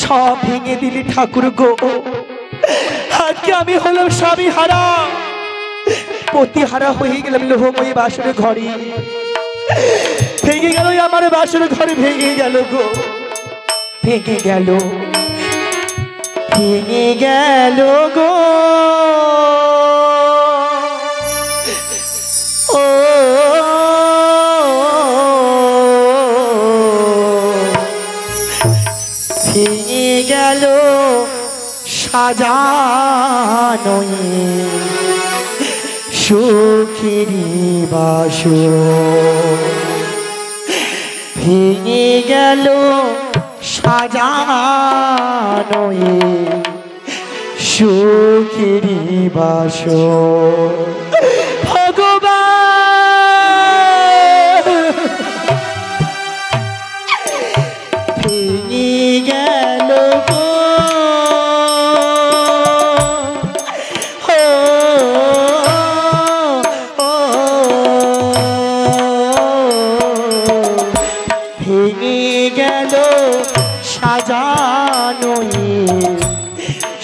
সব ভেঙে দিলি ঠাকুর গো। আজকে আমি হলাম স্বামী হারা, পতি হারা হয়ে গেলাম লোহময়ী বাসর ঘরে। ভেঙে গেল আমার বাসর ঘরে, ভেঙে গেল গো, ভেঙে গেল, ভেঙে গেল গো। ও ভেঙে গেল সাজানো সুখেরি বাসর, ভেঙে গেল সাজানো সুখেরি বাসর। ভগবান ভেঙে গেল গো। ভেঙে গেল সাজানো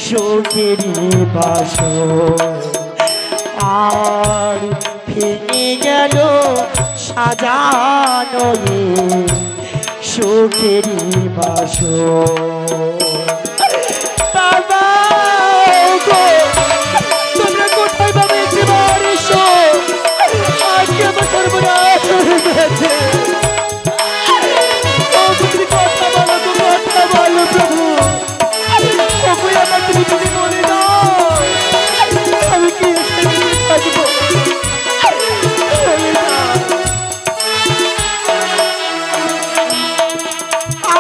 সুখেরি বাসর, আর ভেঙে গেল সাজানো সুখেরি বাসর। বাবা গো, তোমরা কোথায় পাবে জীবন? আজকে আমার সর্বনাশ হয়ে গেছে। কথা বলো, কথা বলো প্রভু। আমার তুমি যদি বলে দাও, আমি কি থাকবো?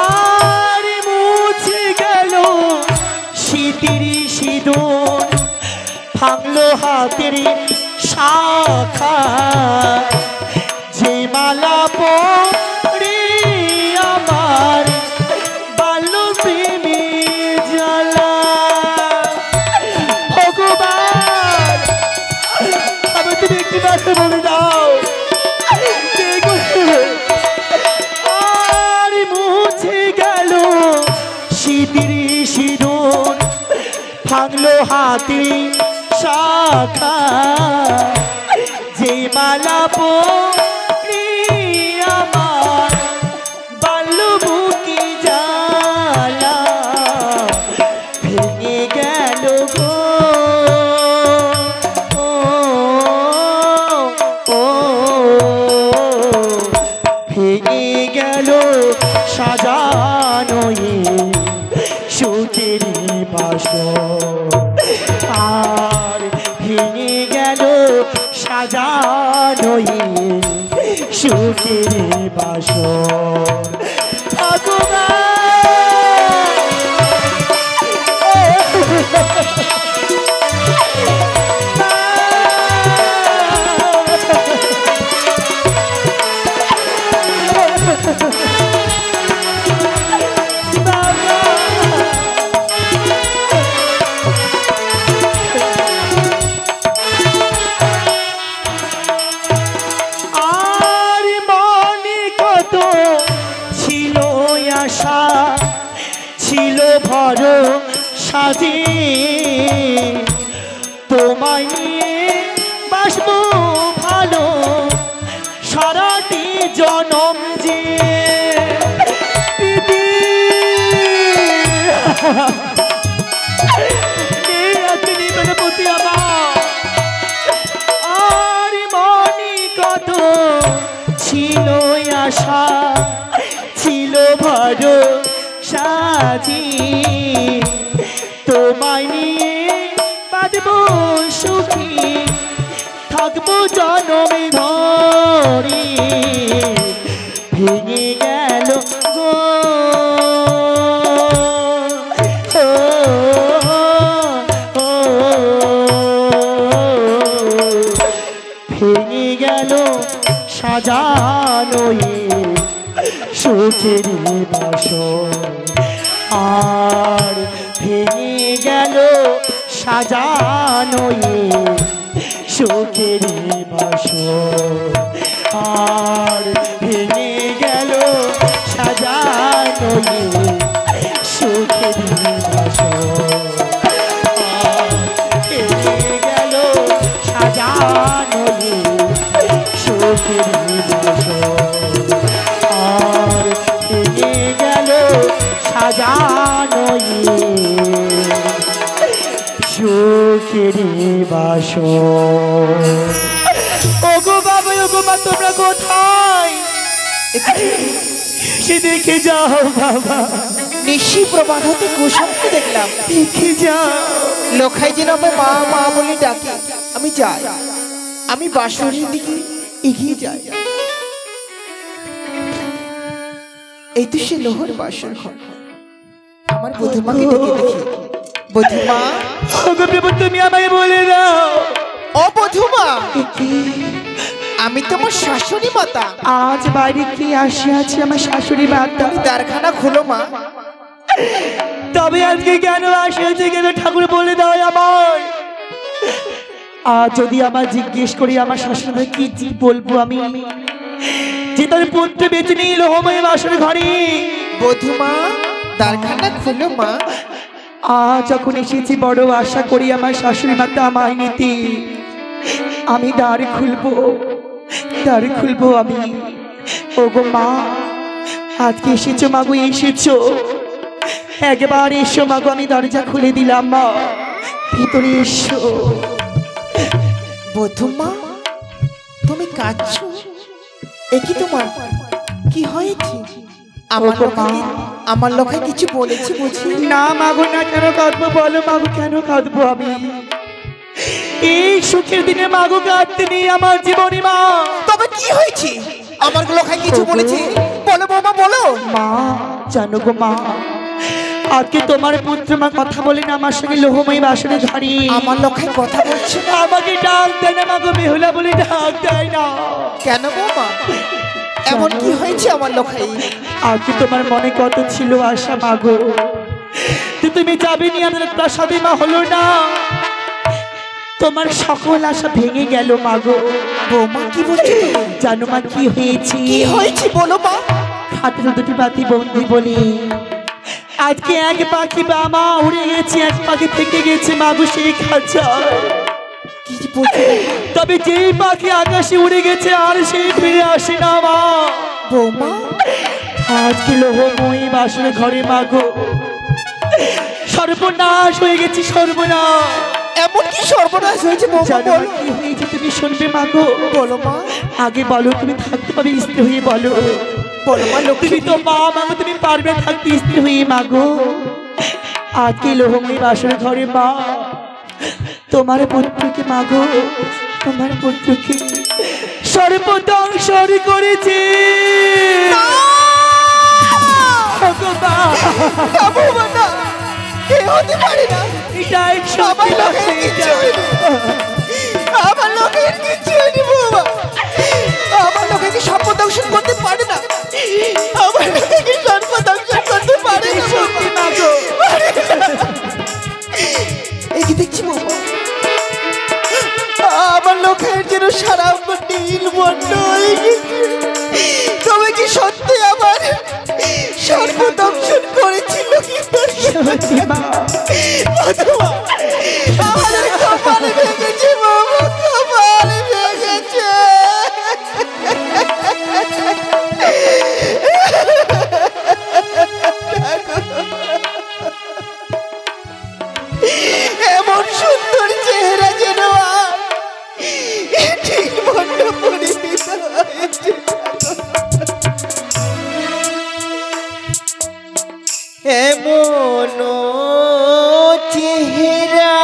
আর মুছে গেল শীতের সিঁদুর, ভাঙলো হাতের শাখা, যে মালা পরে আমার বাল্য প্রেমী জ্বালা। ভগবান আমি তুমি একটি কথা বলে দাও। আর মুছে গেল শীতের সিঁদুর, ভাঙলো হাতে শাখা, যে মালা পরে আমার বাল্য বুকে জ্বালা। ভেঙে গেল গো, ভেঙে গেল সাজানো সুখেরি বাসর, আর ভেঙে গেল সাজানো সুখেরি বাসর। ছিল ভরসা যে তোমায় নিয়ে বাসবো ভালো সারাটি জনম যে। আর মনে কত ছিল আশা, ছিল ভরসা যে তোমায় নিয়ে বাঁধবো সুখী থাকবো জনমে ধরে। ভেঙে গেল গো, ভেঙে গেল সাজানো সুখেরি বাসর, আর ভেঙে গেল সাজানো সুখেরি বাসর, আর ভেঙে গেল সাজানো সুখেরি আর ভেঙে গেল সাজানো সুখের বাসর। ওগো বাবা, ওগো মা, তোমরা কোথায়? সে দেখে যাও বাবা। নিশি প্রভাত হতে কুসুমকে দেখলাম। দেখে যাও। লোখাই যেন আমার মা মা বলে ডাকে। আমি যাই, আমি বাসরের দিকে এগিয়ে যাই। এই তো সে লোহর বাসর ঘর। আমার বধূমাকে ডেকে দেখি। বধূমা, ওগো প্রভু, তুমি আমায় বলে দাও। ও বধূমা, আমি তোমার শাশুড়ি মাতা। আজ বাড়ি কি আসিয়াছি আমার শাশুড়ি মাতা। দ্বারখানা খোলো মা। তবে আজকে কেন আসিয়াছে, কেন ঠাকুর বলে দাও আমায়। আর যদি আমার জিজ্ঞেস করি আমার শাশুড়ি কি বলবো আমি, যে তার পুত্র বেঁচে নেই লোহময় বাসর ঘরে। বধূমা, দ্বারখানা খোলো মা। যখন এসেছি বড় আশা করি আমার শাশুড়ি মাতা আমায় নিতে। আমি দ্বার খুলবো, দ্বার খুলবো আমি। ওগো মা, আজকে এসেছো মাগো, এসেছো, একবার এসো মাগো। আমি দরজা খুলে দিলাম মা, ভিতরে এসো। বধূমা, তুমি কাঁদছো? এ কি তোমার, কি হয়েছে? আমার লোকে কিছু বলেছে বুঝি? না মাগো না, কেন কাঁদবো বলো মাগো, কেন কাঁদবো আমি? এই সুখের দিনে মাগো কাঁদতে নেই আমার জীবনী মা। তবে কি হয়েছে? আমার লোকে কিছু বলেছে? বলো বৌমা, বলো। মা জানো গো মা, আজকে তোমার পুত্র মা কথা বলে না আমার সঙ্গে লোহময় বাসরে ঘরে। আমার লোকে কথা বলছে না? আমাকে ডাক দেয় না মাগো, বেহুলা বলে ডাক দেয় না। কেন বৌমা, এমন কি হয়েছে আমার লোকে? আজকে তোমার মনে কত ছিল আশা মাগো, তুমি যাবে নি আমাদের প্রাসাদে মা, হলো না। তোমার সকল আশা ভেঙে গেল মাগো। বৌমা কি বলছো? জানো মা কি হয়েছে? কি হয়েছে বলো মা। হাতের দুটি পাখি বন্দি বলে আজকে এক পাখি বা মা উড়ে গেছে, এক পাখি থেকে গেছে মাগো সেই খাঁচায়। কি বলছো? তবে যেই পাখি আকাশে উড়ে গেছে আর সেই ফিরে আসে না মা। বৌমা, আজকে লোহময়ী বাসর ঘরে মাগো সর্বনাশ হয়ে গেছে, সর্বনাশ। এমন কি সর্বনাশ হয়েছে বৌমা? জানো মা কি হয়েছে তুমি শুনবে মাগো? বলো মা। আগে বলো, তুমি থাকতে পারবে স্ত্রী হয়ে? বলো বলো মা। তুমি তো মা মাগো, তুমি পারবে থাকতে স্ত্রী হয়ে মাগো? আজকে লোহময়ী বাসর ঘরে মা তোমার পুত্রকে মাগো, তোমার পুত্রকে সর্বধ্বংস করেছে। হতে পারে না, আমার লোকের কিচ্ছু হয়নি বৌমা। আমার লোকেকে সর্বদংশন করতে পারে না, আমার লোকেকে সর্বদংশন করতে পারে না। সত্যি মাগো, এই কি দেখছি বৌমা, আমার লোকের যেন সারা নীল বন্ধ হয়ে গেছে। তবে কি সত্যি আমার সর্বদংশন করেছিল? কি আমাদের কপালে ভেঙেছে বৌমা, কপালে ভেঙেছে। এমন সুন্দর চেহারা যেন ঠিক বন্ধ পরিণত হয়েছে। এমন চেহারা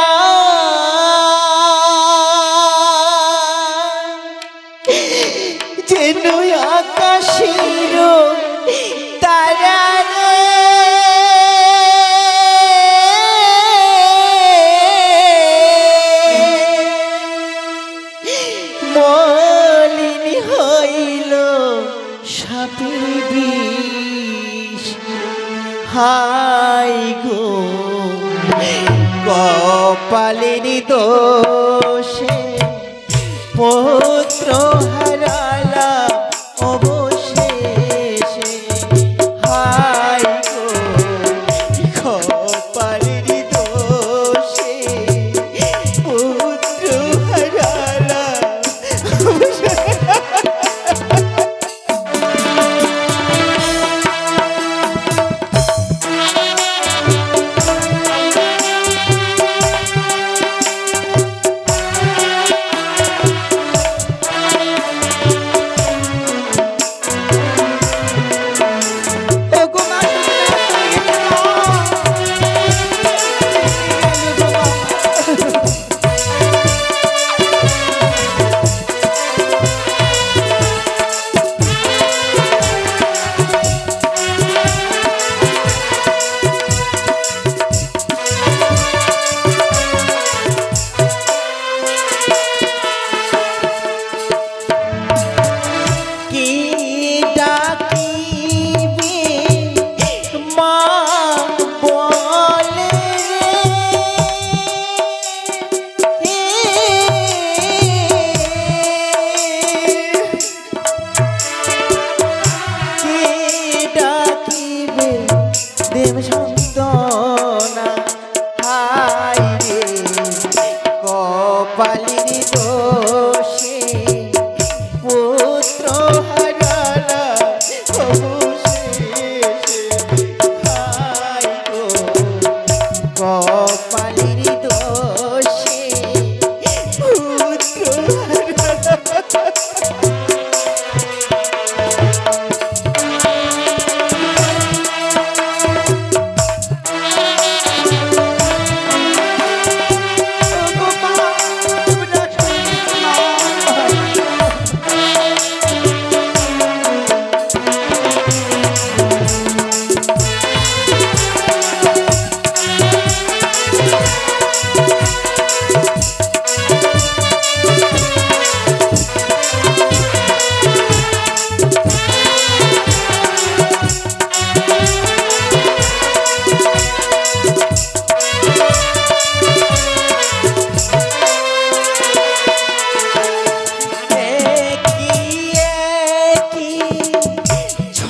যেন আকাশের তারা মলিন হইল সাপের বিষ। হাই গো কপালের দোষে পুত্র হারালাম অবশেষে। হাই গো কপালের দোষে পুত্র হারালাম।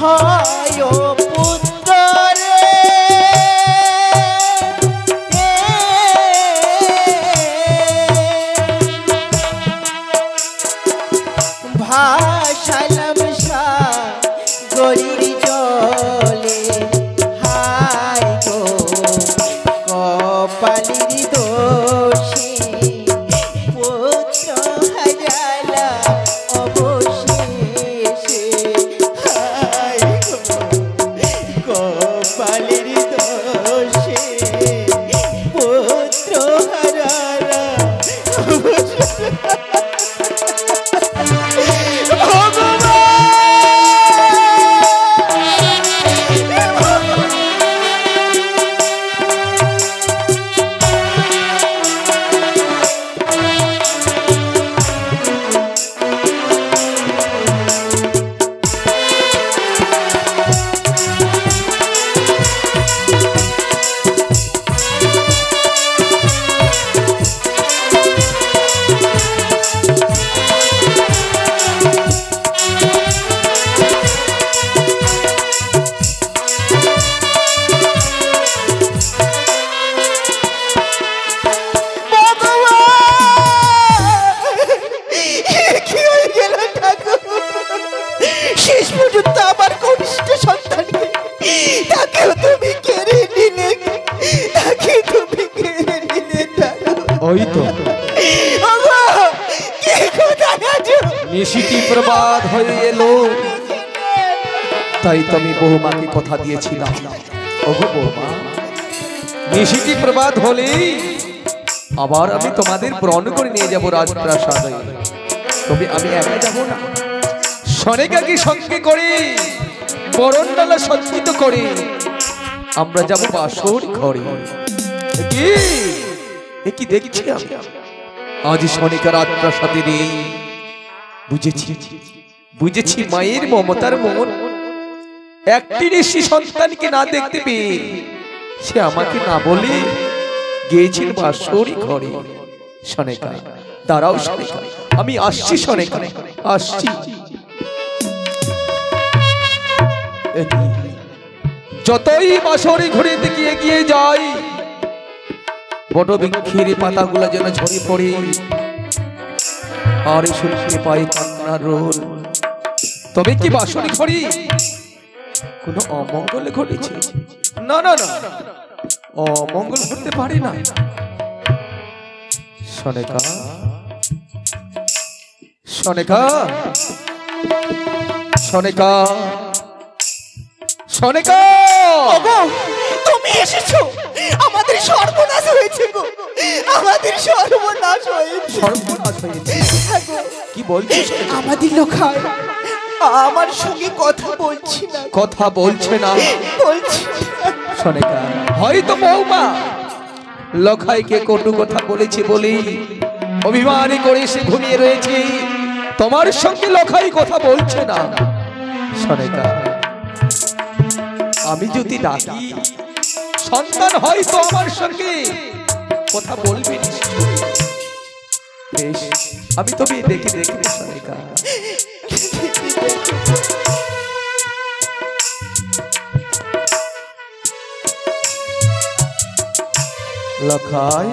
হয় পুত্র রে ভাসালাম সাগরের জলে হায় গো কপালের দোষে পুত্র হারালা অবশেষে হায় গো কপালের দোষে পুত্র হারালা অবশেষে শেষ পর্যন্ত আমার কনিষ্ঠ সন্তানকে তাকেও তুমি কেড়ে নিলে, তাকে তুমি কেড়ে নিলে। ওই তো কে কোথায় আছো? নিশিটি প্রবাদ হয়ে এলো, তাই তো আমি বৌমাকে কথা দিয়েছিলাম। ওগো বৌমা, নিশিটি প্রবাদ হলে আবার আমি তোমাদের ব্রণ করে নিয়ে যাবো রাজপ্রাসাদে। তবে আমি একা যাব না, সনেকাকে সঙ্গে করে বরণডালা সজ্জিত করে আমরা যাব বাসর ঘরে। কি দেখছি আমি আজ সনিকা রাজপ্রাসাদে নেই। বুঝেছি মায়ের মমতার মন একটি ঋষি সন্তানকে না দেখতে পেয়ে সে আমাকে না বলে গিয়েছিল বাসরি ঘরে। সনেকা দাঁড়াও, সনেকা আমি আসছি, সনেকা আসছি। যতই বাসরি ঘুরে দিকে এগিয়ে যাই বট বৃক্ষের পাতাগুলা যেন ঝরে পড়ে, আর শুনতে পাই কান্নার রোল। তবে কি বাসরি ঘরে কোনো অমঙ্গল ঘটেছে? না না না, অমঙ্গল ঘটতে পারে না। সনেকা, সনেকা, সনেকা, সনেকা, তুমি এসেছো? আমাদের সর্বনাশ হয়েছে গো, আমাদের সর্বনাশ হয়েছে। সর্বনাশ হয়েছে? কি বলছিস? আমাদের লোখায় আমার সঙ্গে কথা বলছি না, কথা বলছে না? বলছি সনেকা, হয়তো বৌমা লখাইকে কটু কথা বলেছে বলেই অভিমানী করে সে ঘুমিয়ে রয়েছে। তোমার সঙ্গে লখাই কথা বলছে না। সনেকা, আমি যদি ডাকি সন্তান হয়তো আমার সঙ্গে কথা বলবে নিশ্চয়ই। বেশ, আমি তবে দেখে দেখবে। সনেকা, লখাই,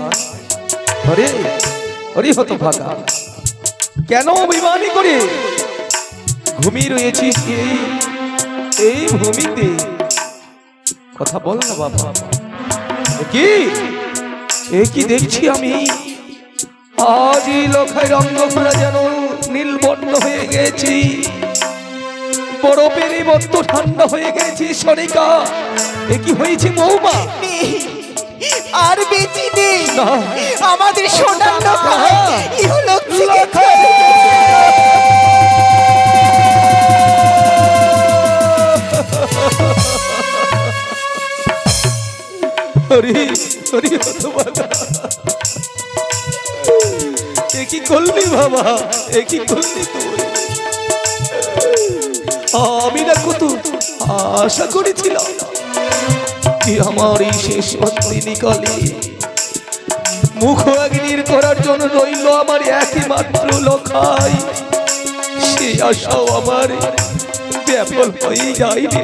আরে আরে হতো ভাগা, কেন অভিমানী করে ঘুমিয়ে রয়েছিস এই ভূমিতে? কথা বল না বাবা। কি দেখছি আমি আজ এই লখাই রঙ্গপুরা যেন নীলবর্ণ হয়ে গেছি, বরফের মতো ঠান্ডা হয়ে গেছি। সনিকা, কি হয়েছে বৌমা? আর বেঁচে নেই আমাদের সোনার লোখাই। কি করলি বাবা, কি করলি তুই? আমি না কত আশা করেছিলাম যে আমার এই শেষ নিকালে মুখ অগ্নির করার জন্য রইল আমার একই মাত্র লখাই। সেই আশাও আমার ব্যাপল হয়ে যাইনি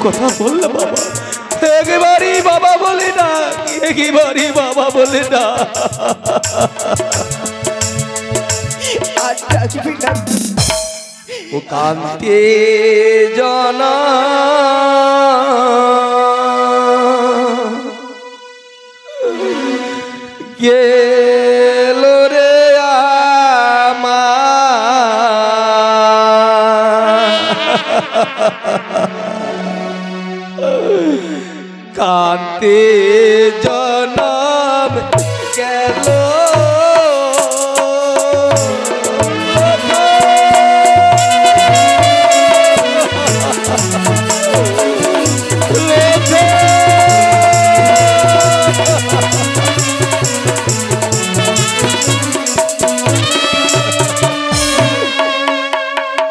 কথা বললে বাবা একেবারেই বাবা বলে না একেবারেই বাবা বলে না ও কান্তে জানা গেল রে কান্তে জনম গেল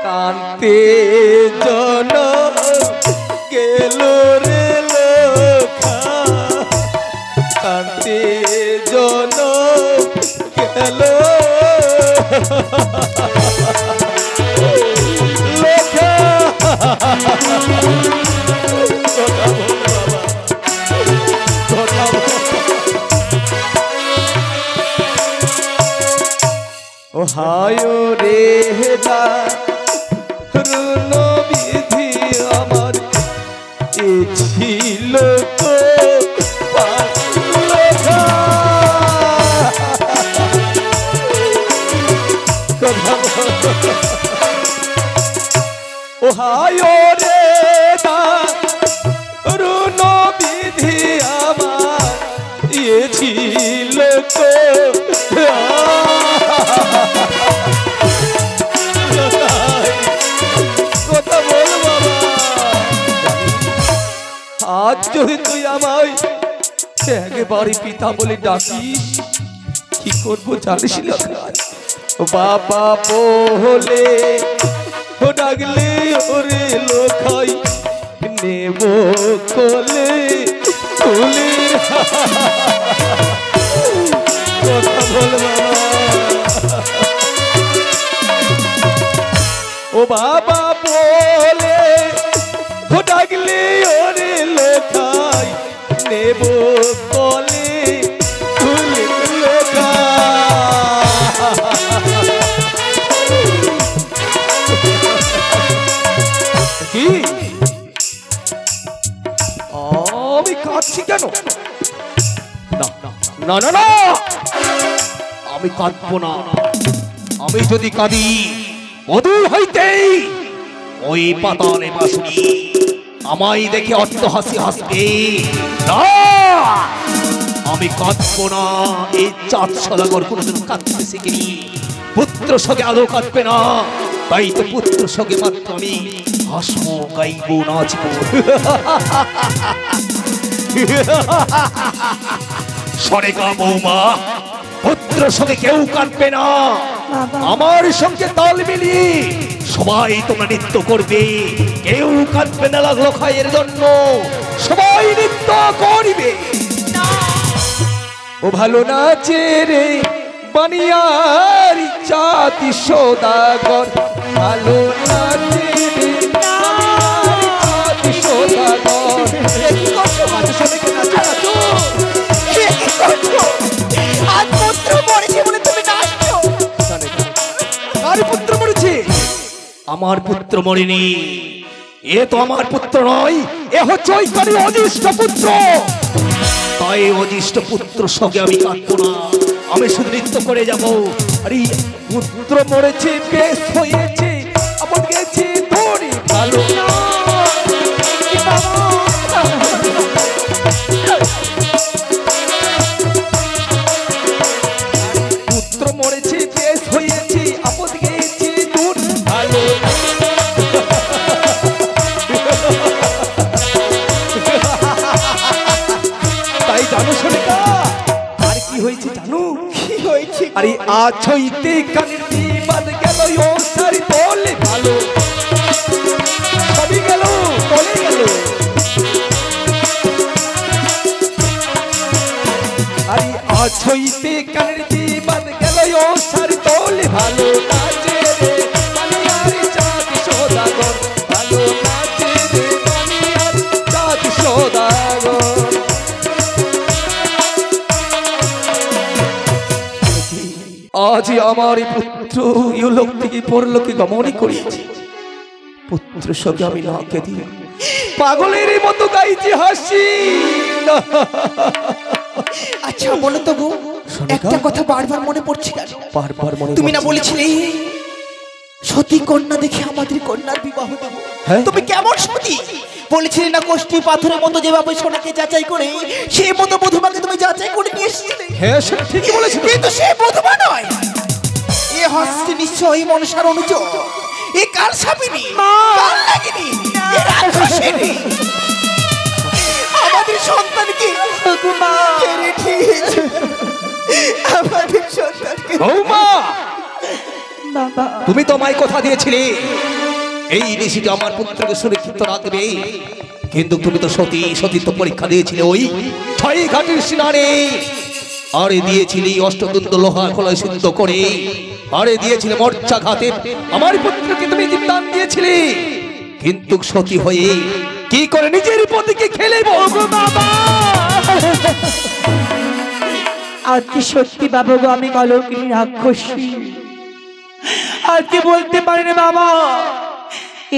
কান্তে জনম গেল রে লোকা কান্তে জনম গেল লোকা ও হায় রে দা বিধি আমার এ ছিল তো ও হায় রে দারুণ বিধি আমার এ ছিল তো কথা বল বাবা আজ যদি তুই আমায় একবারই পিতা বলে ডাকিস কি করবো জানিস না বাবা বলে ও ডাকলে ওরে লোকাই নেব কোলে কোলে কথা বল বাবা ও বাবা বলে ও ডাকলে ওরে লোকাই নেব কোলে কোলে লোকা কি আমি কাঁদছি কেন না না না না আমি কাঁদবো না আমি যদি কাঁদি অদূর হইতেই ওই পাতালে বাসুনি আমায় দেখে অট্ট হাসি হাসবে না আমি কাঁদবো না এই চাঁদ সদাগর কোনোদিন কাঁদতে শিখিনি পুত্র সঙ্গে আলো কাঁদবে না তাই তো পুত্র সঙ্গে মাত্র আমি হাসবো গাইবো নাচবো সরে গা বৌমা পুত্র সঙ্গে কেউ কাঁদবে না আমার সঙ্গে তাল মিলি সবাই তোমরা নৃত্য করবে কেউ কাঁদবে না লাগলো খাইয়ের জন্য সবাই নৃত্য করবে ও ভালো নাচে রে বানিয়ার চাঁদ সদাগর ভালো নাচে রে বানিয়ার চাঁদ সদাগর কি করছো নাচো সবাইকে নাচো নাচো আজ পুত্র মরেছে বলে তুমি নাচছো আর পুত্র মরেছে আমার পুত্র মরেনি এ তো আমার পুত্র নয় এ হচ্ছে ওই কালী অদৃষ্ট পুত্র তাই অদৃষ্ট পুত্র সঙ্গে আমি কাঁদবো না আমি শুধু নৃত্য করে যাবো আরে পুত্র মরেছে বেশ হয়েছে আপন গেছে তোরে ভালো না পুত্র মরেছে বেশ হয়েছে আপন গেছে তোর ভালো তাই জানো শোনেকা আর কি হয়েছে জানো কি হয়েছে আরে আজ হইতে কানের বিবাদ গেল ও সারি তোলে ভালো সবই গেল তোলে গেল আরে আজ হইতে কানের বিবাদ গেল ও সারি তোলে ভালো নাচে রে বানিয়ার আমার এই পুত্র ইহলোক থেকে পরলোকে গমন করেছে, পুত্র সঙ্গে আমি না কেঁদে পাগলের মতো গাইছি হাসি। আচ্ছা বলো তো গো, একটা কথা বারবার মনে পড়ছে কেন? বারবার মনে তুমি না পড়ছে। বলেছিলে সতী কন্যা দেখে আমাদের কন্যার বিবাহ দেব? হ্যাঁ। তুমি কেমন সতী? বলেছিলে না কোষ্ঠী পাথরের মতো যেভাবে সোনাকে যাচাই করে সেই মতো বধূমাকে তুমি যাচাই করে নিয়ে এসেছিলে। হ্যাঁ সে ঠিকই বলেছে, কিন্তু সে বধূমা নয়, এ হচ্ছে নিশ্চয়ই মনসার অনুজ, এ কাল সাপিনী, কাল নাগিনী, এ রাক্ষসিনী। আমাদের সন্তানকে কেড়ে নিয়েছে। আমাদের সন্তানকে। বৌমা বাবা তুমি তো আমায় কথা দিয়েছিলে এই নিশিতে আমার পুত্রকে সুরক্ষিত রাখবে, কিন্তু তুমি তো সতীত্ব পরীক্ষা দিয়েছিলে ওই 6 ঘাটের স্নানে, আরে দিয়েছিলে অষ্টদন্ত লোহা খোলা সিদ্ধ করে, আরে দিয়েছিলে মর্চা ঘাতে আমার পুত্রকে তুমি জীবদান দিয়েছিলে, কিন্তু সতী হয়ে কি করে নিজের পতিকে খেলে বাবা। আজকে সত্যি বাবা গো, আমি কলঙ্কিনী রাক্ষসী। আজকে বলতে পারি না বাবা,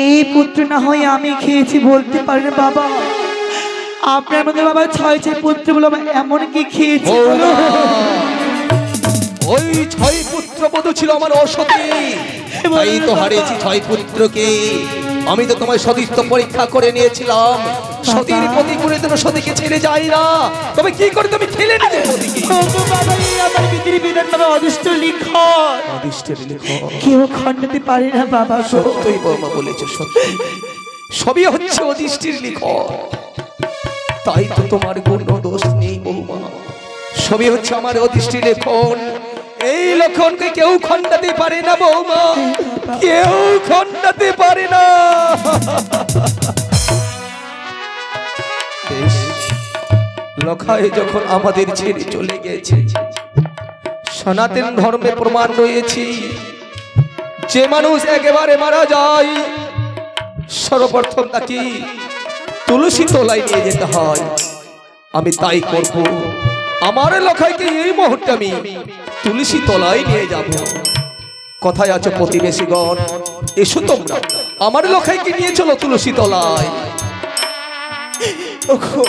এই পুত্র না হয়ে আমি খেয়েছি বলতে পারি না বাবা। আপনার মধ্যে বাবা 6 পুত্র বলে এমন কি খেয়েছি বলো? ওই 6 পুত্র বধূ ছিল আমার অসতী, তাই তো হারিয়েছি 6 পুত্রকে। আমি তো তোমার সতীত্ব পরীক্ষা করে নিয়েছিলাম, সতীর প্রতি করে তুমি সতীকে ছেড়ে যাই না, তবে কি করে তুমি খেলে নিলে সতীকে? ওগো বাবা, এই আমার বিধির বিধান বাবা, অদৃষ্ট লিখন অদৃষ্টের লিখন কেউ খণ্ডাতে পারে না বাবা গো। সত্যই বৌমা বলেছো, সত্যি সবই হচ্ছে অদৃষ্টির লিখন, তাই তো তোমার কোনো দোষ নেই বৌমা, সবই হচ্ছে আমার অদৃষ্টির লিখন। এই লক্ষণকে কেউ খণ্ডাতে পারে না বৌমা, কেউ খণ্ডাতে পারে না। বেশ, লখাই যখন আমাদের ছেড়ে চলে গেছে, সনাতন ধর্মে প্রমাণ রয়েছে যে মানুষ একেবারে মারা যায় সর্বপ্রথম তাকে তুলসী তলায় নিয়ে যেতে হয়। আমি তাই করব, আমার লখাইকে এই মুহূর্তে আমি তুলসী তলায় নিয়ে যাব। কথায় আছে প্রতিবেশীগণ, এসো তোমরা আমার লখাইকে নিয়ে চলো তুলসী তলায়। ওগো,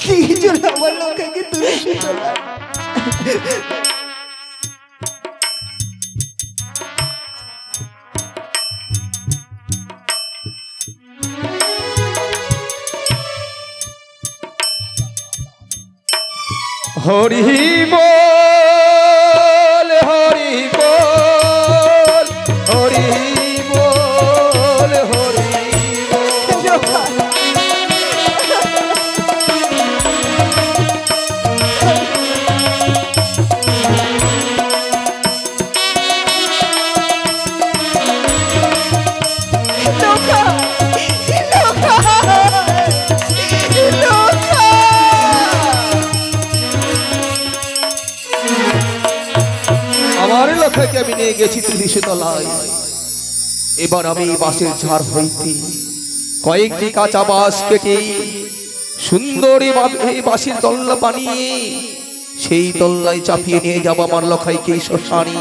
কি জন্য আমার লোককে তুলসী তলায়? হরি বল, হরি বল, হরি বল, হরি বল। আমার লক্ষ্যকে আমি নিয়ে গেছি তুলসী তলায়। এবার আমি বাঁশের ঝাড় হইতে কয়েকটি কাঁচা বাঁশ কেটে সুন্দর এই বাঁশের দল্লা বানিয়ে সেই দল্লায় চাপিয়ে নিয়ে যাব আমার লখাইকে শ্মশানে।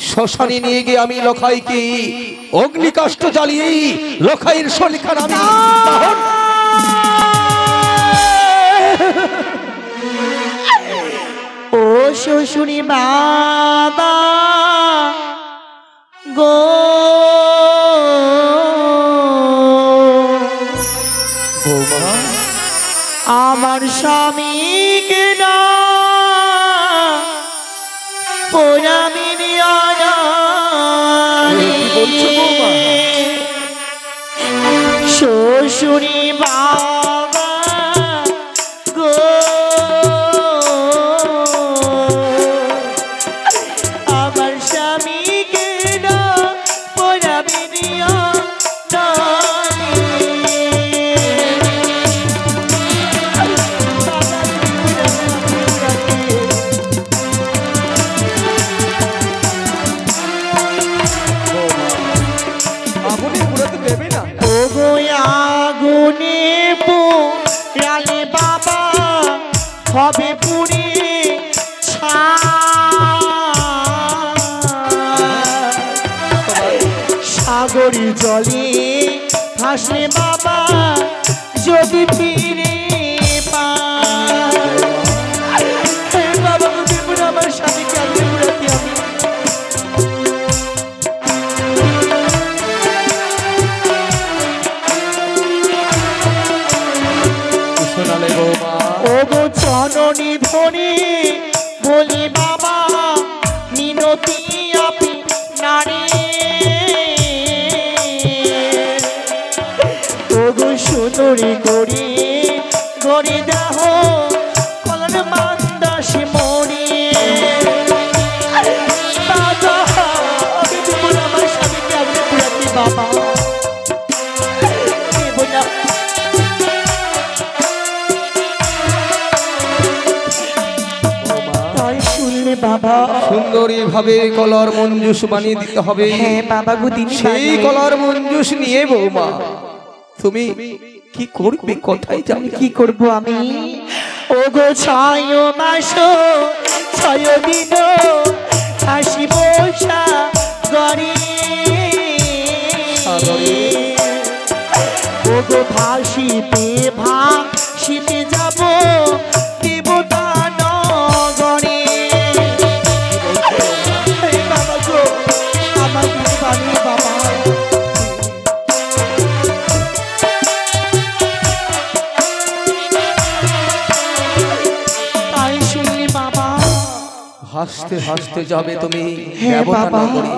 শ্মশানে নিয়ে গিয়ে আমি লখাইকে অগ্নিকাষ্ঠ জ্বালিয়ে লখাইয়ের শরীরখানা আমি দাহন। ও শ্বশুরি বাবা গো, বৌমা আমার স্বামীকে না পোড়ামি দিও না। কি বলছো বৌমা? শ্বশুরি বাবা গো, আমার স্বামীকে না পোড়ামি দিও না। আগুনে পুরাতে দেবে না? ও গো আগুনে পোড়ালে বাবা হবে পুড়ে ছাই। সাগরী জলে ভাসলে বাবা যদি ফিরে পাই বাবা গো দেব না আমার স্বামীকে আজকে পুরাতে আমি শোনালে বৌমা ও গো চরণে ধরে বলি বাবা মিনতি আপনি নারে ও গো সুন্দরী করে গড়ে দেহ কলন মান্দাসে মরে বাবা আমি দেব না আমার স্বামীকে আজকে পুরাতে বাবা দেব না তাই শুনলে বাবা সুন্দরী ভাবে কলার মঞ্জুস বানিয়ে দিতে হবে। হ্যাঁ বাবা গো দিন সেই কলার মঞ্জুস নিয়ে বৌমা তুমি কি করবে কোথায় যাবে কি করব আমি ও গো 6 মাস 6 দিন হাসি বসা গড়ে ও গো ভাসিতে ভাসিতে যাব দেবতা নগরে বাবা গো আমার বাণী বাবা তাই শুনলি বাবা হাসতে হাসতে যাবে তুমি হ্যাঁ দেবতা বাবা। নগরে।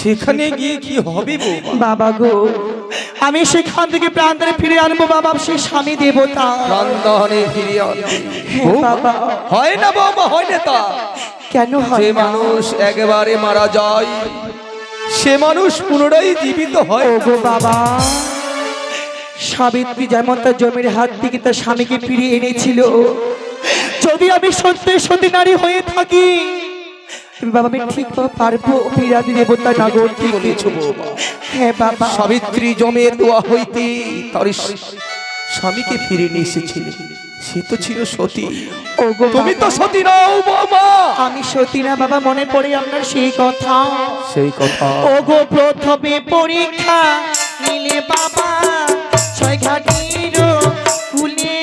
সেখানে গিয়ে কি হবে বৌমা? বাবা গো আমি সেখান থেকে প্রান্তরে ফিরে আনবো বাবা সে স্বামী দেবতা প্রান্তরে ফিরিয়ে আনবে। হ্যাঁ বৌমা, বাবা হয় না বৌমা, হয় না তা। কেন যে হয় না? মানুষ একেবারে মারা যায় সে মানুষ পুনরায় জীবিত হয়। ও গো বাবা সাবিত্রী যেমন তার জমির হাত থেকে তার স্বামীকে ফিরিয়ে এনেছিল যদি আমি সত্যি সত্যি নারী হয়ে থাকি বাবা আমি ঠিক পারবো বিরাদি দেবতা নগর কি বলেছ বৌমা? হ্যাঁ বাবা সাবিত্রী জমের দোয়া হইতে তার স্বামীকে ফিরে নিয়ে এসেছিল। সে তো ছিল সতী। ও গো তুমি তো বাবা, সতী নও বৌমা। আমি সত্যি না বাবা মনে পড়ে আপনার সেই কথা সেই কথা ও গো প্রথমে পরীক্ষা নিলে বাবা 6 ঘাটির কুলে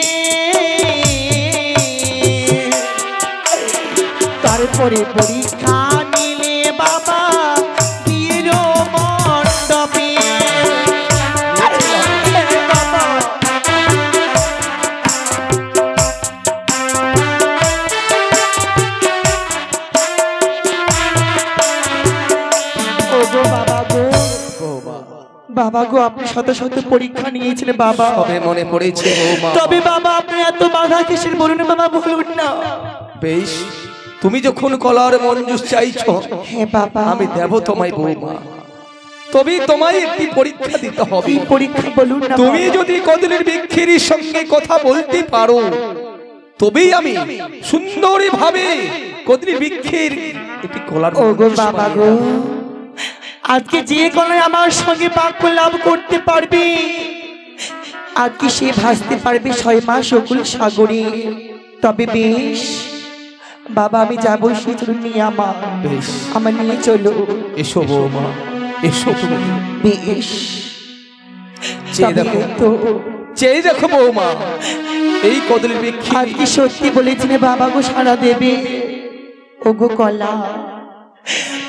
তারপরে পরীক্ষা নিলে বাবা বিয়ের মণ্ডপে বাবা ও গো বাবা গো বৌমা, বাবা গো আপনি শত শত পরীক্ষা নিয়েছিলেন বাবা সবে মনে পড়েছে বৌমা। তবে বাবা আপনি এত বাধা কিসের বলুন বাবা বলুন না বেশ, তুমি যখন কলার মঞ্জুস চাইছো হ্যাঁ বাবা আমি দেব তোমায় বৌমা। তবে তোমায় একটি পরীক্ষা দিতে হবে। কি পরীক্ষা বলুন না তুমি বাবা? যদি কদলের বৃক্ষের সঙ্গে কথা বলতে পারো তবেই আমি সুন্দরী ভাবে কদলের বৃক্ষের একটি কলার ও গো মঞ্জুস বাবা বানিয়ে গো আজকে যে কোনো আমার সঙ্গে বাক্য লাভ করতে পারবে আজকে সে ভাসতে পারবে 6 মাস অকুল সাগরে তবে বেশ বাবা আমি যাবো সে চলুন নিয়ে বেশ। আমার নিয়ে চলো এসো বৌমা, এসো তুমি। বেশ চেয়ে তবে দেখো, তো চেয়ে দেখো বৌমা, এই কদলের বৃক্ষে আজকে সত্যি বলেছিলে বাবা গো সারা দেবে ও গো কলা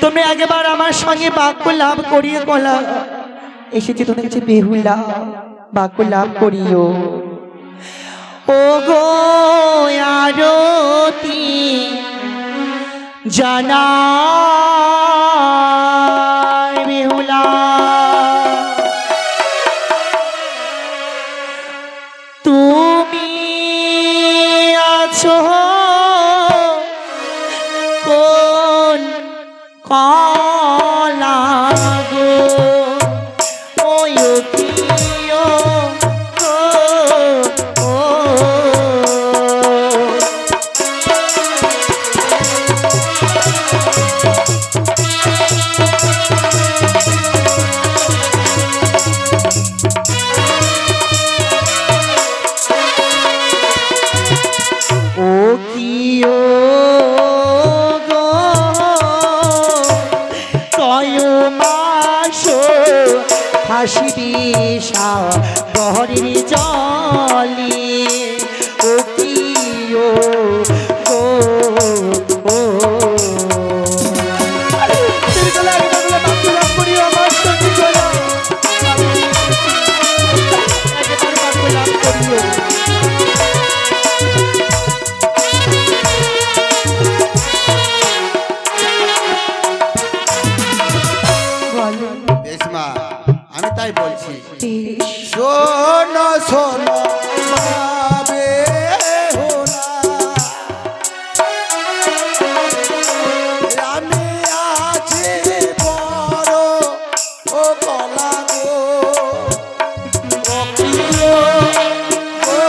তুমি একবার আমার সঙ্গে বাক্য লাভ করিয়ে কলা এসেছে তোমার কাছে বেহুলা বাক্য লাভ করিও ও গো আরতি জানা বেহুলা তুমি আছো কোন কলা গো ওই প্রিয় গো ও হাসিবে সাগরের জলে ও কি ও ও ও তুমি তো লাগে না বলে বাক্যলাভ করিও আমার সঙ্গে চলো একবার বাক্যলাভ করিও রেশমা আমি তাই বলছি বেশ শোনো শোনো বাবে হোলা আমি আছি বড় ও কলা গো ও প্রিয় ও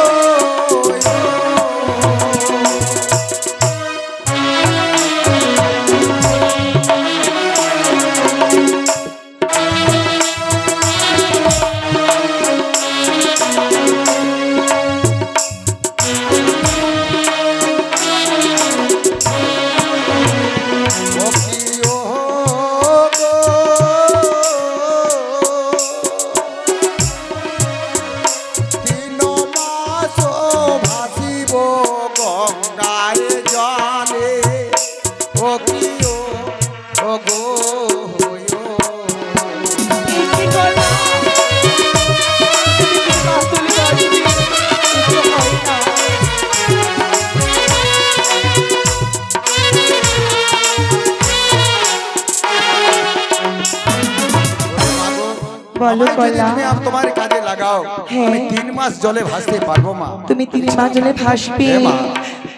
বলো কলা তুমি আপ তোমার কাজে লাগাও আমি 3 মাস জলে ভাসতে পারবো মা তুমি 3 মাস জলে ভাসবে হ্যাঁ মা।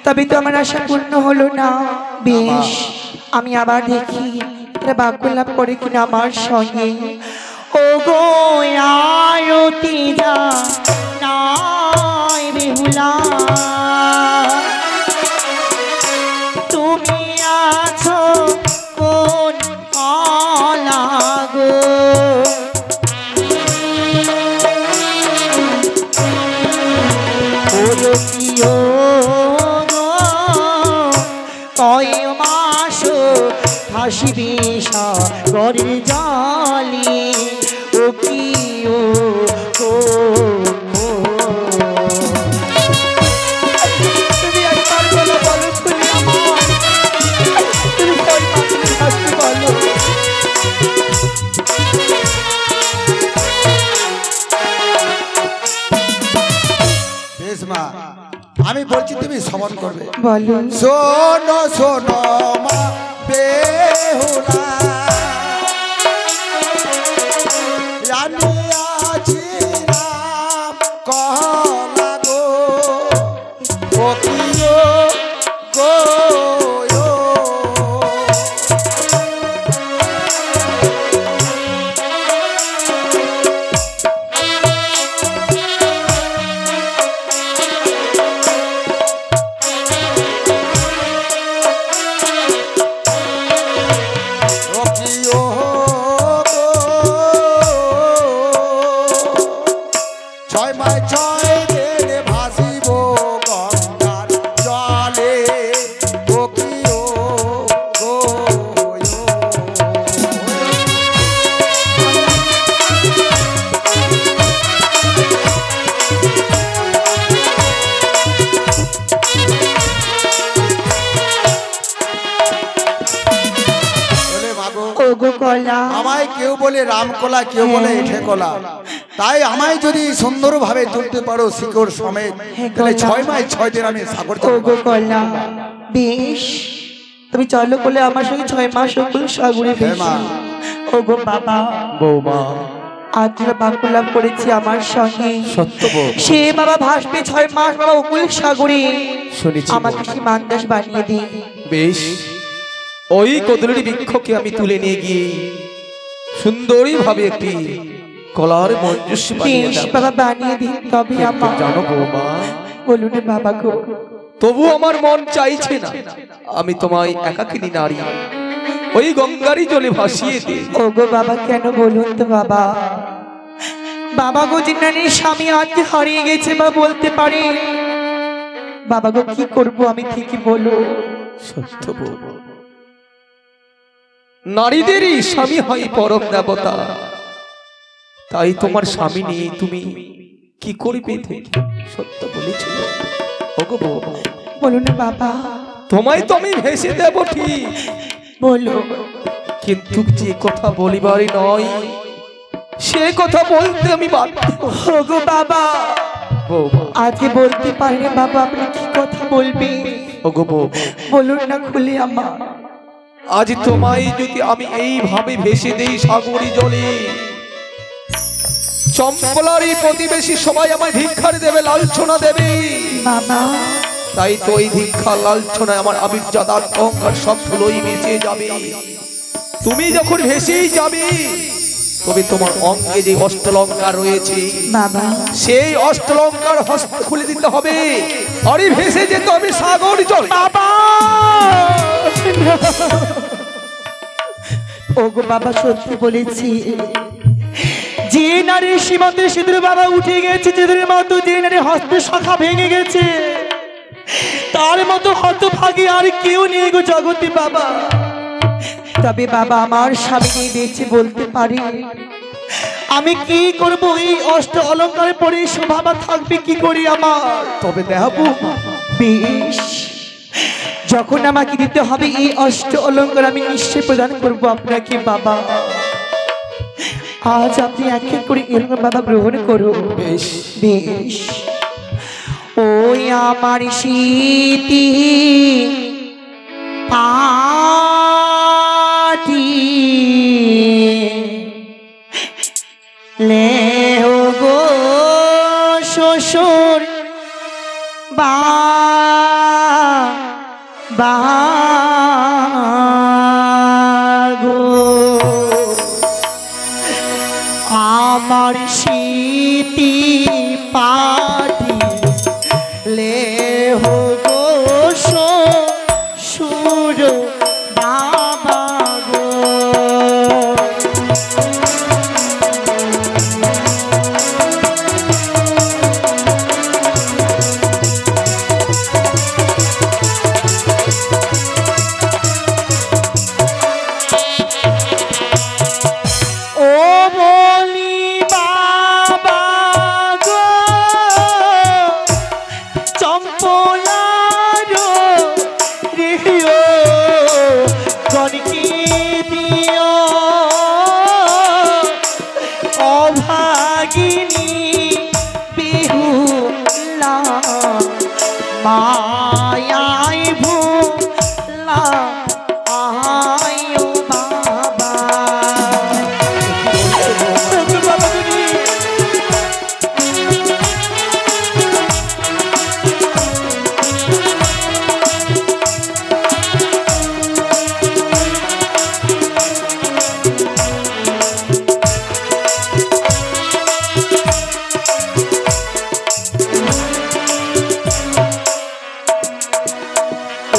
তবে তো আমার আশা পূর্ণ হলো না বেশ আমি আবার দেখি এরা বাক্যলাভ করে কিনা আমার সঙ্গে ও গো আরতি যা নাই বেহুলা তুমি আছো কোন কলা গো কয় মাস হাসিবে সাগরের জলে ও কি ও ও ও। তুমি একবার বলো বলো তুমি আমার তুমি কয় মাস হাসতে বলো রেশমা আমি বলছি তুমি শ্রবণ করবে বলো শোনো শোনো মা বেহুলা আমি আছি রাম কলা গো ও প্রিয় গো আমায় কেউ বলে রামকলা কেউ বলে এঠে কলা তাই আমায় যদি সুন্দরভাবে তুলতে পারো শিকড় সমেত তাহলে 6 মাস 6 দিন আমি সাগর ওগো কলা বেশ তুমি চলো বলে আমার সঙ্গে 6 মাস ওগুলো সাগরে ভেসে ওগো বাবা বৌমা আজ বাক্যলাভ করেছি আমার সঙ্গে সত্য বৌ সে বাবা ভাসবে 6 মাস বাবা ওকুল সাগরে শুনেছি আমাকে কি মানদাস বানিয়ে দিন বেশ ওই কদলি বৃক্ষকে আমি তুলে নিয়ে গিয়ে সুন্দরী ভাবে একটি কলার মঞ্জুষী বানিয়ে বেশ দেব বাবা বানিয়ে দিন তবে আমার জানো বৌমা বলুন বাবা গো তবু আমার মন চাইছে না আমি তোমায় একাকিনী নারী ওই গঙ্গারই জলে ভাসিয়ে দিই ওগো বাবা কেন বলুন তো বাবা বাবা গো যিনি স্বামী আজ হারিয়ে গেছে বা বলতে পারে বাবা গো কি করব আমি ঠিকই বলো সত্য বৌমা নারীদেরই স্বামী হয় পরম দেবতা তাই তোমার স্বামী নিয়ে তুমি কি করবে সত্য বলেছ ওগো বৌমা। বলুন না বাবা, তোমায় তো আমি ভেসে দেব ঠিক, বলো। কিন্তু যে কথা বলিবারই নয় সে কথা বলতে আমি বাধ্য। ওগো বাবা, বৌমা আজকে বলতে পারেন বাবা, আপনি কি কথা বলবে? ওগো বৌমা, বলুন না খুলে আমার। আজ তোমায় যদি আমি এইভাবে ভেসে দেই সাগরী জলে, চম্পলার এই প্রতিবেশী সবাই আমায় ধিক্কার দেবে, লাঞ্ছনা দেবে। বাবা, তাই তো এই ধিক্কার লাঞ্ছনায় আমার আবির্জাদার অহংকার সব ধুলোই মিশে যাবে। তুমি যখন ভেসেই যাবে, তবে তোমার অঙ্গে যে অষ্টলঙ্কার রয়েছে বাবা, সেই অষ্টলঙ্কার হস্ত খুলে দিতে হবে, আরে ভেসে যেতে হবে সাগর জলে। বাবা, ওগো বাবা, সত্যি বলেছি। যে নারীর সীমান্তে সিঁদুর বাবা উঠে গেছে, সিঁদুরের মতো যে নারীর হস্তে শাখা ভেঙে গেছে, তার মতো হতভাগী আর কেউ নেই গো জগতে বাবা। তবে বাবা, আমার স্বামী বেঁচে বলতে পারি আমি কি করব? এই অষ্ট অলঙ্কারে পরে শোভা থাকবে কি করি আমার? তবে দেখাবো বেশ, যখন আমাকে দিতে হবে এই অষ্ট অলঙ্কার, আমি নিশ্চয় প্রদান করব আপনাকে বাবা। আজ আপনি এক এক করে এরকম বাবা গ্রহণ করুন। বেশ বেশ, ওই আমার স্মৃতি পাটি লেও গো শ্বশুর বা গো, আমার স্মৃতি পাটি লেহ গো শ্বশুর বাবা গো। মায়াই ভোলা আয়ো বাবা।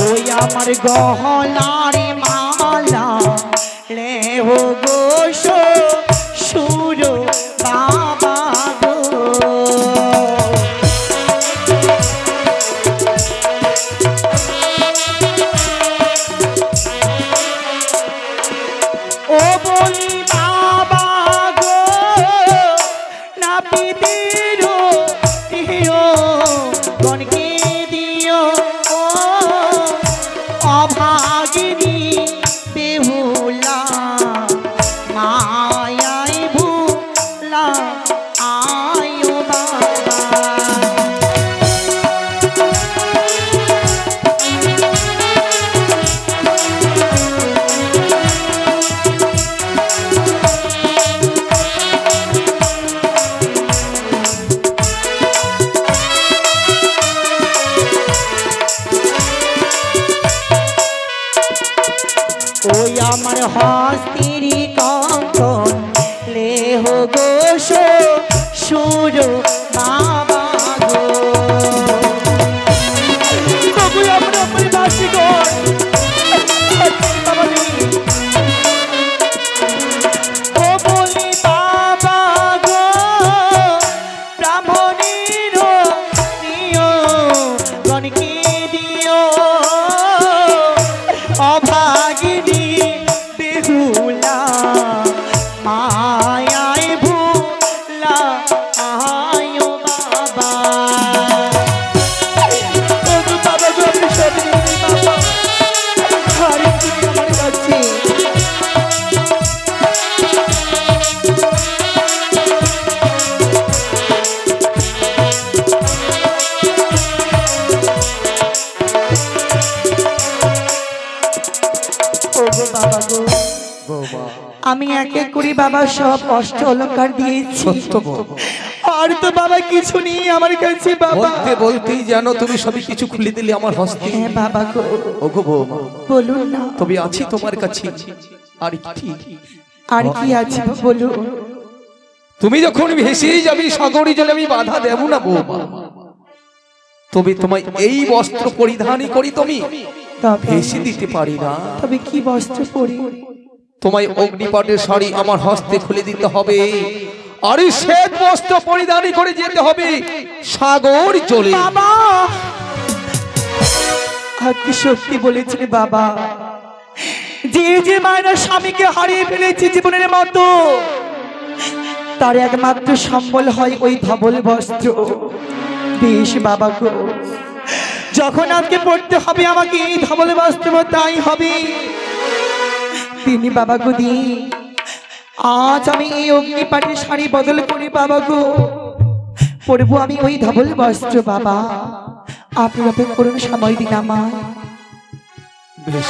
ওই আমার গহনার মালা লেহ গো শ্বশুর বাবা গো। ও বলি বাবা গো, নাপিতের দিও গণকে দিও অভাগিনী বেহুলা মায়াই ভুলা আয়ো বাবা। ওই আমার হস্তির কঙ্কন লেহ গো শ্বশুর বাবা গো। কবুল আমার আমার বাসি গো বাবা রে। ও বলি বাবা গো, ব্রাহ্মণীর দিও গণকে দিও অভাগিনী বেহুলা মায়াই ভুলা বাবা সব অষ্ট অলংকার দিয়েছি। সত্য গো। আর তো বাবা কিছু নেই আমার কাছে বাবা। বলতে বলতেই জানো তুমি সবই কিছু খুলে দিলে আমার হস্তে। হ্যাঁ বাবা গো। ওগো বৌমা, বলুন না। তবে আছি তোমার কাছে আর কি? আর কি আছে বলুন। তুমি যখন ভেসে যাবি সাগরে জলে আমি বাধা দেব না বৌমা, তবে তোমায় এই বস্ত্র পরিধানই করি তুমি ভেসে দিতে পারি না। তবে কি বস্ত্র পরি? তোমায় অগ্নিপাটের শাড়ি আমার হস্তে খুলে দিতে হবে, আর শ্বেত বস্ত্র পরিধানই করে যেতে হবে সাগর জলে। বাবা আর কি সত্যি বলেছেন বাবা? যে যে মায়েরা স্বামীকে হারিয়ে ফেলেছে জীবনের মতো, তার একমাত্র সম্বল হয় ওই ধবল বস্ত্র। বেশ বাবা গো, যখন আজকে পড়তে হবে আমাকে এই ধবল বস্ত্র, তাই হবে। তিনি বাবা গো দিন, আজ আমি এই অগ্নিপাটের শাড়ি বদল করি বাবা গো, পরবো আমি ওই ধবল বস্ত্র বাবা। আপনি অপেক্ষা করুন, সময় দিন আমায়। বেশ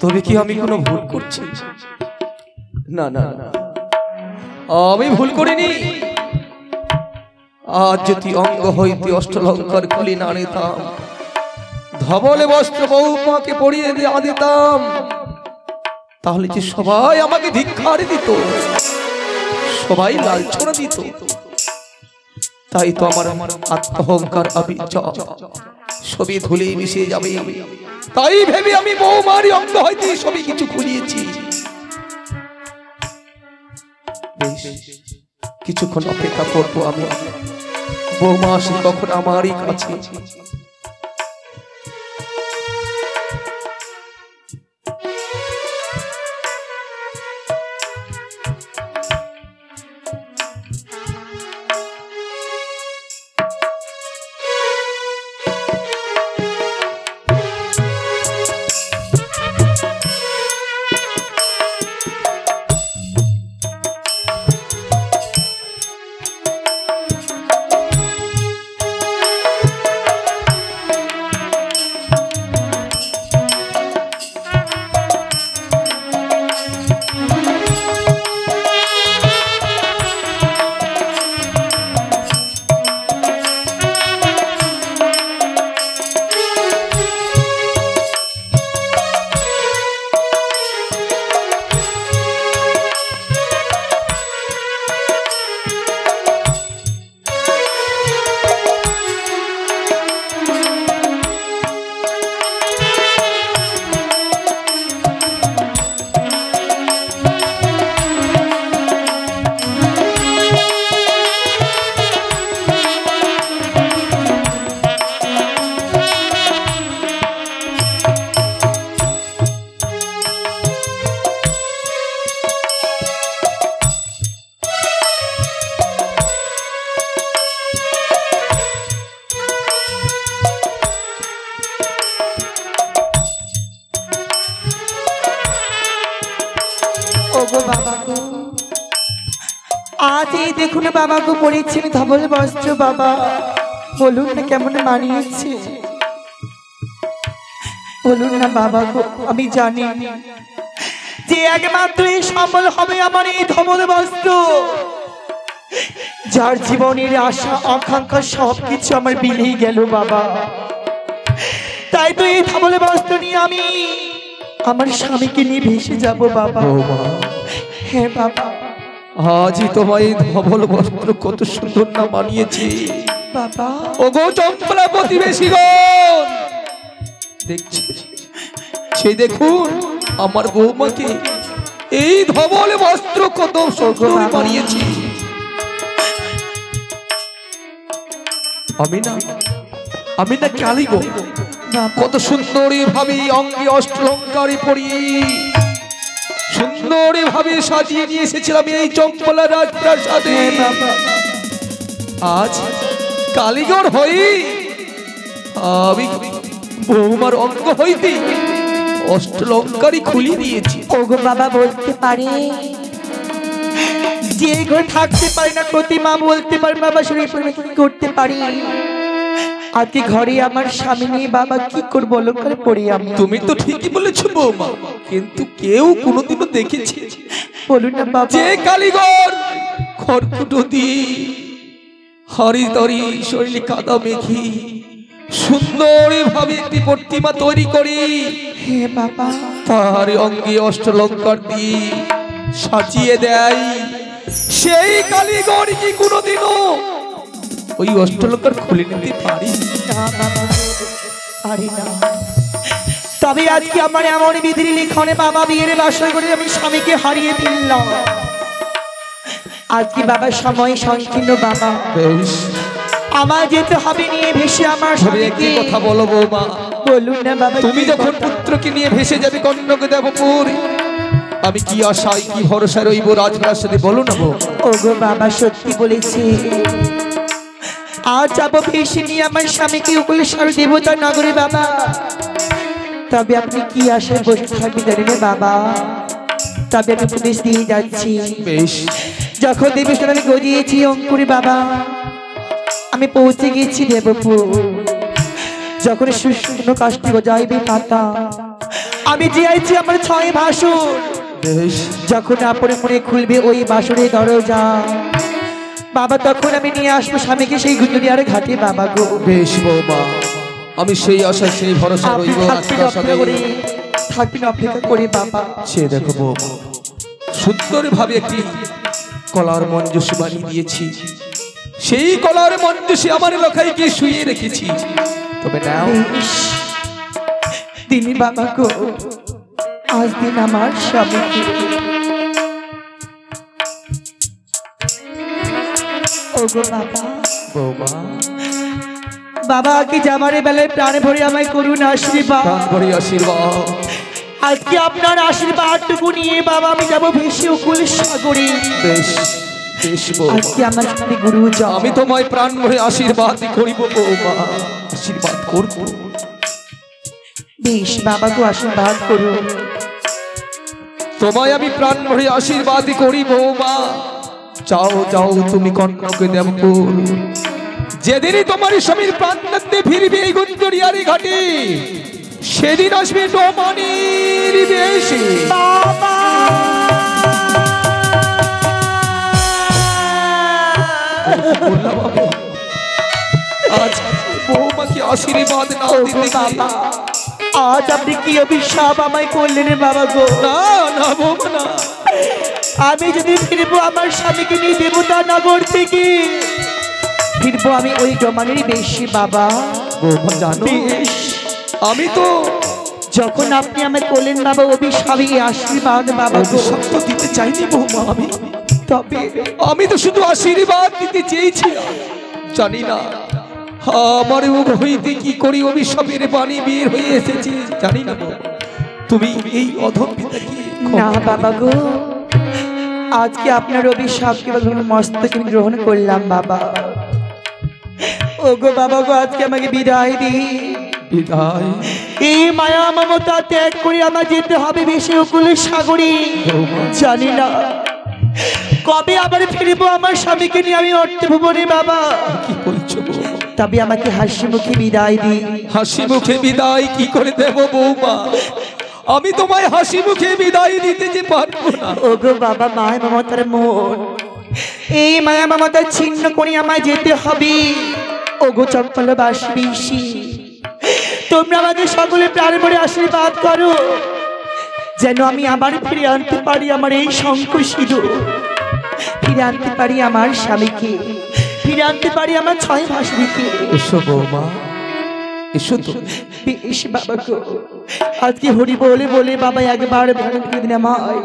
তবে কি আমি কোনো ভুল করছি? না না না, আমি ভুল করিনি। আজ যদি অঙ্গ হইতে অষ্টলঙ্কার খুলি না নিতাম, ধবলে বস্ত্র বৌমাকে পরিয়ে দিয়ে দিতাম, তাহলে যে সবাই আমাকে ধিক্কার দিত, সবাই লাঞ্ছনা দিত। তাই তো আমার আত্মহংকার অবিচল সবই ধুলে মিশে যাবে, তাই ভেবে আমি বৌমারই অঙ্গ হইতে সবই কিছু খুলিয়েছি। কিছুক্ষণ অপেক্ষা করবো আমি, বৌমা আসে কখন আমারই কাছে। আজ এই দেখুন বাবা গো পরেছেন ধবল বস্ত্র বাবা, বলুন না কেমন মানিয়েছে? বলুন না বাবা গো। আমি জানি যে একমাত্র এই সম্বল হবে আমার এই ধবল বস্ত্র, যার জীবনের আশা আকাঙ্ক্ষা সবকিছু আমার বিলিয়ে গেল বাবা। তাই তো এই ধবল বস্ত্র নিয়ে আমি আমার স্বামীকে নিয়ে ভেসে যাব বাবা। হ্যাঁ বাবা, আজই তোমায় ধবল বস্ত্র কত সুন্দর না মানিয়েছি বাবা। ও গো চম্পলা প্রতিবেশীগণ, দেখছি সেই দেখুন আমার বৌমাকে এই ধবল বস্ত্র কত সুন্দর মানিয়েছি। আমি না কালী গো, কত সুন্দরী ভাবে অঙ্গে অষ্টলঙ্কারে পরিয়ে সুন্দরী ভাবে সাজিয়ে নিয়ে এসেছিলাম এই চম্পলা রাজপ্রাসাদে। আজ কালীগড় হই আমি বৌমার অঙ্গ হইতে অষ্টলঙ্কারই খুলি দিয়েছি। ওগো বাবা বলতে পারে যে এই ঘরে থাকতে পারি না, প্রতিমা বলতে পারি বাবা শরীর কি করতে পারি। আজকে ঘরে আমার স্বামী নিয়ে বাবা কি করবো বলো করে পড়ি আমি। তুমি তো ঠিকই বলেছো বৌমা, কিন্তু কেউ কোনোদিনও দেখেছে বলুন না বাবা। যে কালীগর খড়কুটো দিয়ে হরিতরি শৈলী কাদা মেখি সুন্দর ভাবে একটি প্রতিমা তৈরি করি, হে বাবা তার অঙ্গে অষ্টলঙ্কার দিয়ে সাজিয়ে দেয়, সেই কালীগর কি কোনোদিনও ওই অষ্টলঙ্কার খুলে নিতে পারি? না বাবা, পারি না। তবে আজকে আমার এমন বিধির লিখনে বাবা বিয়ের বাসর করে আমি স্বামীকে হারিয়ে ফেললাম। আজকে বাবার সময় সংকীর্ণ বাবা, বেশ, আমার যেতে হবে নিয়ে ভেসে আমার তবে একটি স্বামীকে। কথা বলো বৌমা, বলুন না বাবা। তুমি যখন পুত্রকে নিয়ে ভেসে যাবে কন্যক দেবপুর, আমি কি আশায় কি ভরসা রইব রাজপ্রাসাদে, বলো না বৌ? ওগো বাবা সত্যি বলেছি, আজ যাবো ভেসে নিয়ে আমার স্বামীকে উকুলেশ্বর দেবতা নগরে বাবা। তবে আপনি কি আশায় বসে থাকবে জানি না বাবা, তবে আমি উপদেশ দিয়ে যাচ্ছি। বেশ, যখন দেবীর আমি গজিয়েছি অঙ্কুরে বাবা, আমি পৌঁছে গেছি দেবপুর। যখন শুষ্ণ কাষ্টি গজাইবে পাতা, আমি জিয়াইছি আমার ছয় ভাসুর। বেশ, যখন আপনে মনে খুলবে ওই বাসুরের দরজা বাবা, তখন আমি নিয়ে আসবো স্বামীকে সেই গুজরিয়ার ঘাটে বাবা গো। বেশ বৌমা, আমি সেই আশা সেই ভরসা আপনি রইব থাকবেন রাজপ্রাসাদে। অপেক্ষা করে, থাকবেন অপেক্ষা করে বাবা। সে দেখো বৌমা, সুন্দর ভাবে একটি কলার মঞ্জুস বানিয়ে দিয়েছি, সেই কলার মঞ্জুসে আমার লোকাইকে শুয়ে রেখেছি। তবে নাও, বেশ, দিনী বাবা গো, আজ দিন আমার স্বামীকে। ওগো বাবা, বৌমা বাবা আগে যাবারে বেলায় প্রাণে ভরে আমায় করুন আশীর্বাদ। প্রাণ ভরে আশীর্বাদ। আজকে আপনার আশীর্বাদটুকু নিয়ে বাবা আমি যাবো ভেসে উকুল সাগরে। বেশ বেশ বৌমা, আজকে আমার সাথে গুরু আমি তোমায় প্রাণ ভরে আশীর্বাদ করিব বৌমা, আশীর্বাদ করব। বেশ বাবা গো, আশীর্বাদ করুন। তোমায় আমি প্রাণ ভরে আশীর্বাদ করি বৌমা। যাও যাও তুমি কন্যাকে দেবপুর, যেদিনই তোমার স্বামীর প্রাণ নিতে ফিরবে এই গুঞ্জরিয়ারি ঘাটে, সেদিন আসবে ডোমানির বেশে। বাবা আজ বৌমাকে আশীর্বাদ না ওগো দিতে বাবা, আজ আপনি কি অভিশাপ আমায় করলেন বাবা গো? না না বৌমা না, আমি যদি ফিরবো আমার স্বামীকে নিয়ে দেবতা নগর থেকে, ফিরবো আমি ওই জমানেরই বেশি বাবা। বৌমা জানো, বেশ, আমি তো যখন আপনি আমায় করলেন বাবা অভিশাপী আশীর্বাদ বাবা গো, অভিশাপ তো দিতে চাইনি বৌমা, তবে আমি তো শুধু আশীর্বাদ দিতে চেয়েছিলাম। জানি না আমার মুখ হইতে কি করি অভিশাপের বাণী বের হয়ে এসেছে, জানি না বৌমা। তুমি এই অধম পিতাকে না বাবা গো, আজকে আপনার অভিশাপকে মস্তকে গ্রহণ করলাম বাবা। ও গো বাবা গো, আজকে আমাকে বিদায় দিন। বিদায় এই মায়া মমতা ত্যাগ করে আমার যেতে হবে বেশি উকুলের সাগরে। জানি না কবে আবার ফিরবো আমার স্বামীকে নিয়ে আমি অর্থ ভুবনে বাবা। কি বলছো বৌমা? তবে আমাকে হাসি মুখে বিদায় দিন। হাসি মুখে বিদায় কি করে দেব বৌমা? আমি তোমায় হাসি মুখে বিদায় দিতে যে পারবো না। ওগো বাবা, মায়া মমতার মন, এই মায়া মমতা ছিন্ন করে আমায় যেতে হবে। ওগো চম্পলবাসী বেশি, তোমরা আমাকে সকলে প্রাণ ভরে আশীর্বাদ করো, যেন আমি আবার ফিরে আনতে পারি আমার এই শঙ্খ সিঁদুর, ফিরে আনতে পারি আমার স্বামীকে, ফিরে আনতে পারি আমার ছয় ভাসুরীকে। এসো বৌমা, এসো তো। বেশ বাবা গো, আজকে হরি বলে বলে বাবা একবার ভেলা দিন আমায়,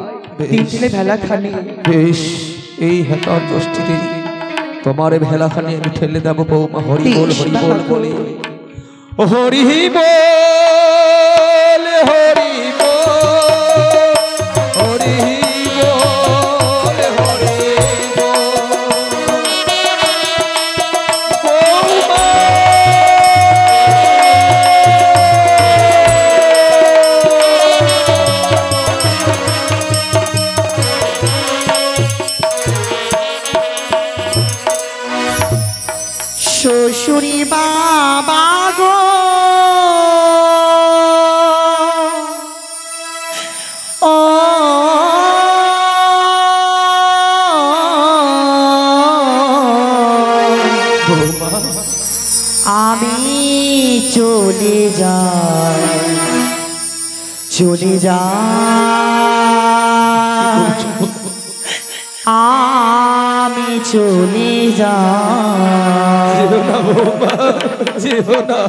তিন দিনে ভেলা খানি। বেশ, এই হেতার দোষটিতে তোমার ভেলাখানে আমি ঠেলে দেব বৌমা। হরি বল হরি বল বলে, হরি বল হরি বল হরি বল হরি বল। শ্বশুরি বাবা গো ও বৌমা আমি চলে যাই আমি চলে যাই যেও না বৌমা, যেও না।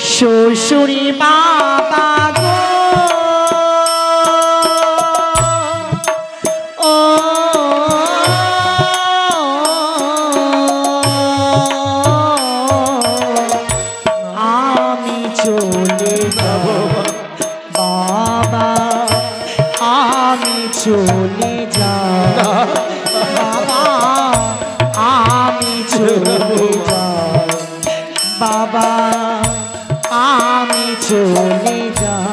শ্বশুরি বাবা গো ও আমি চলে যাব বাবা আমি চলে যাব বাবা আমি চলে যাব বাবা আমি চলে যাব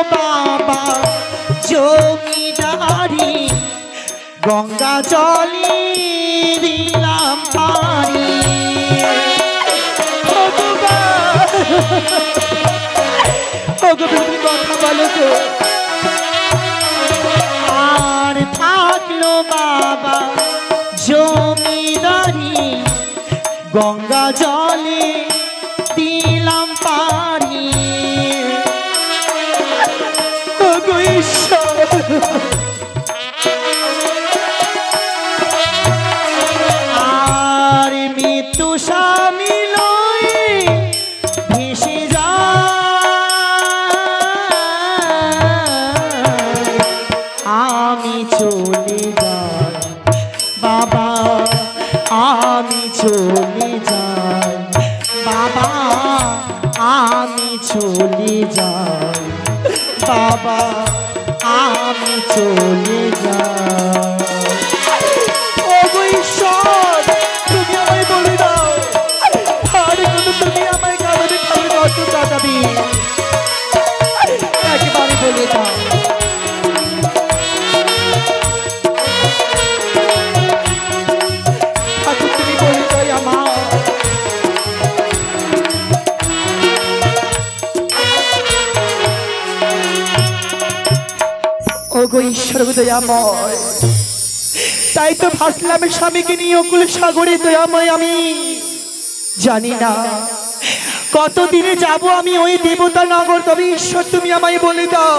বাবা জমিদারি গঙ্গা জলে দিলাম পারি কথা বলো তো আর থাকলো বাবা জমিদারি গঙ্গা জলে দিলাম পারি আর মৃত্যু স্বামী লয়ে ভেসে যায় আমি চলে যাই বাবা আমি চলে যাই বাবা আমি চলে যাই বাবা আমি চলে যাই ওগো ঈশ্বর তুমি আমায় বলে দাও আর কোনো তুমি আমায় কাঁদাবে খাবে কত কাঁদাবি একেবারে বলে দাও ঠাকুর তুমি বলে দাও আমার ওগো ঈশ্বর দয়াময় তাই তো ভাসলাম স্বামীকে নিয়ে অকুল সাগরে দয়াময় আমি জানি না কতদিনে যাব আমি ওই দেবতা নগর তবে ঈশ্বর তুমি আমায় বলে দাও